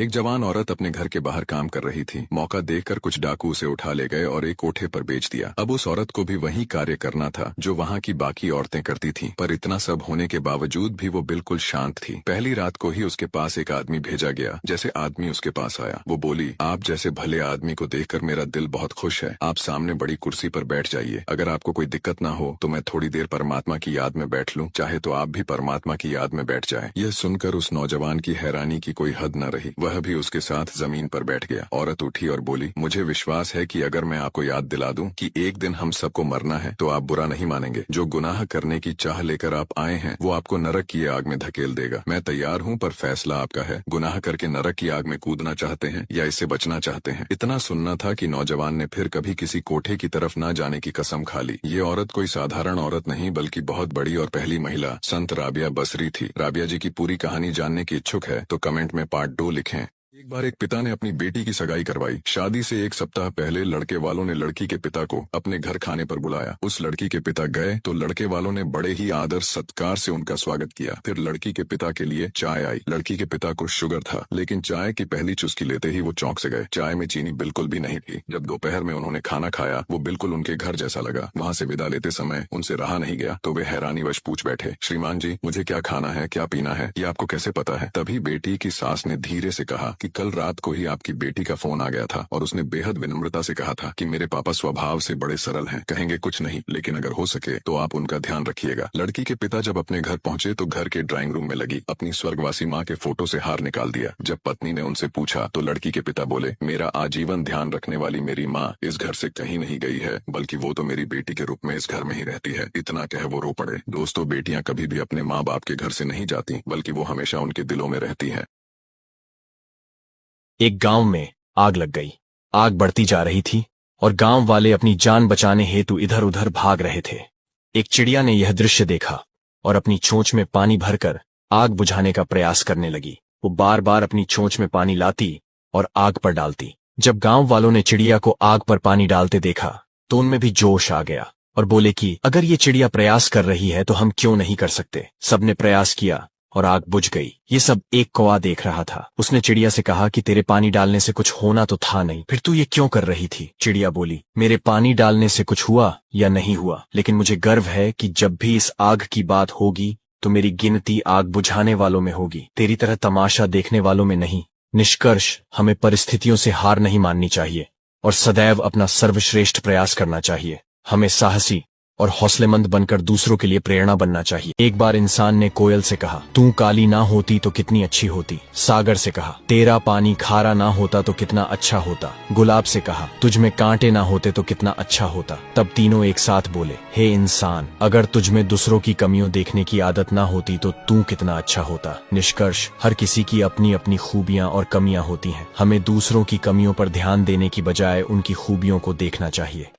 एक जवान औरत अपने घर के बाहर काम कर रही थी। मौका देखकर कुछ डाकू उसे उठा ले गए और एक कोठे पर बेच दिया। अब उस औरत को भी वही कार्य करना था जो वहाँ की बाकी औरतें करती थीं। पर इतना सब होने के बावजूद भी वो बिल्कुल शांत थी। पहली रात को ही उसके पास एक आदमी भेजा गया। जैसे आदमी उसके पास आया, वो बोली, आप जैसे भले आदमी को देखकर मेरा दिल बहुत खुश है। आप सामने बड़ी कुर्सी पर बैठ जाइए। अगर आपको कोई दिक्कत ना हो तो मैं थोड़ी देर परमात्मा की याद में बैठ लूं। चाहे तो आप भी परमात्मा की याद में बैठ जाएं। यह सुनकर उस नौजवान की हैरानी की कोई हद न रही। वह भी उसके साथ जमीन पर बैठ गया। औरत उठी और बोली, मुझे विश्वास है कि अगर मैं आपको याद दिला दूं कि एक दिन हम सबको मरना है तो आप बुरा नहीं मानेंगे। जो गुनाह करने की चाह लेकर आप आए हैं वो आपको नरक की आग में धकेल देगा। मैं तैयार हूं, पर फैसला आपका है। गुनाह करके नरक की आग में कूदना चाहते हैं या इससे बचना चाहते हैं? इतना सुनना था कि नौजवान ने फिर कभी किसी कोठे की तरफ न जाने की कसम खा ली। ये औरत कोई साधारण औरत नहीं बल्कि बहुत बड़ी और पहली महिला संत राबिया बसरी थी। राबिया जी की पूरी कहानी जानने की इच्छुक है तो कमेंट में पार्ट 2 लिखें। एक बार एक पिता ने अपनी बेटी की सगाई करवाई। शादी से एक सप्ताह पहले लड़के वालों ने लड़की के पिता को अपने घर खाने पर बुलाया। उस लड़की के पिता गए तो लड़के वालों ने बड़े ही आदर सत्कार से उनका स्वागत किया। फिर लड़की के पिता के लिए चाय आई। लड़की के पिता को शुगर था, लेकिन चाय की पहली चुस्की लेते ही वो चौंक से गए। चाय में चीनी बिल्कुल भी नहीं थी। जब दोपहर में उन्होंने खाना खाया वो बिल्कुल उनके घर जैसा लगा। वहाँ से विदा लेते समय उनसे रहा नहीं गया तो वे हैरानीवश पूछ बैठे, श्रीमान जी, मुझे क्या खाना है, क्या पीना है, ये आपको कैसे पता है? तभी बेटी की सास ने धीरे से कहा कि कल रात को ही आपकी बेटी का फोन आ गया था और उसने बेहद विनम्रता से कहा था कि मेरे पापा स्वभाव से बड़े सरल हैं, कहेंगे कुछ नहीं, लेकिन अगर हो सके तो आप उनका ध्यान रखिएगा। लड़की के पिता जब अपने घर पहुंचे तो घर के ड्राइंग रूम में लगी अपनी स्वर्गवासी माँ के फोटो से हार निकाल दिया। जब पत्नी ने उनसे पूछा तो लड़की के पिता बोले, मेरा आजीवन ध्यान रखने वाली मेरी माँ इस घर से कहीं नहीं गई है, बल्कि वो तो मेरी बेटी के रूप में इस घर में ही रहती है। इतना कह वो रो पड़े। दोस्तों, बेटियां कभी भी अपने माँ बाप के घर से नहीं जाती, बल्कि वो हमेशा उनके दिलों में रहती है। एक गांव में आग लग गई। आग बढ़ती जा रही थी और गांव वाले अपनी जान बचाने हेतु इधर उधर भाग रहे थे। एक चिड़िया ने यह दृश्य देखा और अपनी चोंच में पानी भरकर आग बुझाने का प्रयास करने लगी। वो बार बार अपनी चोंच में पानी लाती और आग पर डालती। जब गांव वालों ने चिड़िया को आग पर पानी डालते देखा तो उनमें भी जोश आ गया और बोले कि अगर ये चिड़िया प्रयास कर रही है तो हम क्यों नहीं कर सकते। सबने प्रयास किया और आग बुझ गई। ये सब एक कौवा देख रहा था। उसने चिड़िया से कहा कि तेरे पानी डालने से कुछ होना तो था नहीं, फिर तू ये क्यों कर रही थी? चिड़िया बोली, मेरे पानी डालने से कुछ हुआ या नहीं हुआ, लेकिन मुझे गर्व है कि जब भी इस आग की बात होगी तो मेरी गिनती आग बुझाने वालों में होगी, तेरी तरह तमाशा देखने वालों में नहीं। निष्कर्ष, हमें परिस्थितियों से हार नहीं माननी चाहिए और सदैव अपना सर्वश्रेष्ठ प्रयास करना चाहिए। हमें साहसी और हौसलेमंद बनकर दूसरों के लिए प्रेरणा बनना चाहिए। एक बार इंसान ने कोयल से कहा, तू काली ना होती तो कितनी अच्छी होती। सागर से कहा, तेरा पानी खारा ना होता तो कितना अच्छा होता। गुलाब से कहा, तुझ में कांटे ना होते तो कितना अच्छा होता। तब तीनों एक साथ बोले, हे इंसान, अगर तुझ में दूसरों की कमियों देखने की आदत ना होती तो तू कितना अच्छा होता। निष्कर्ष, हर किसी की अपनी अपनी खूबियां और कमियां होती हैं। हमें दूसरों की कमियों पर ध्यान देने की बजाय उनकी खूबियों को देखना चाहिए।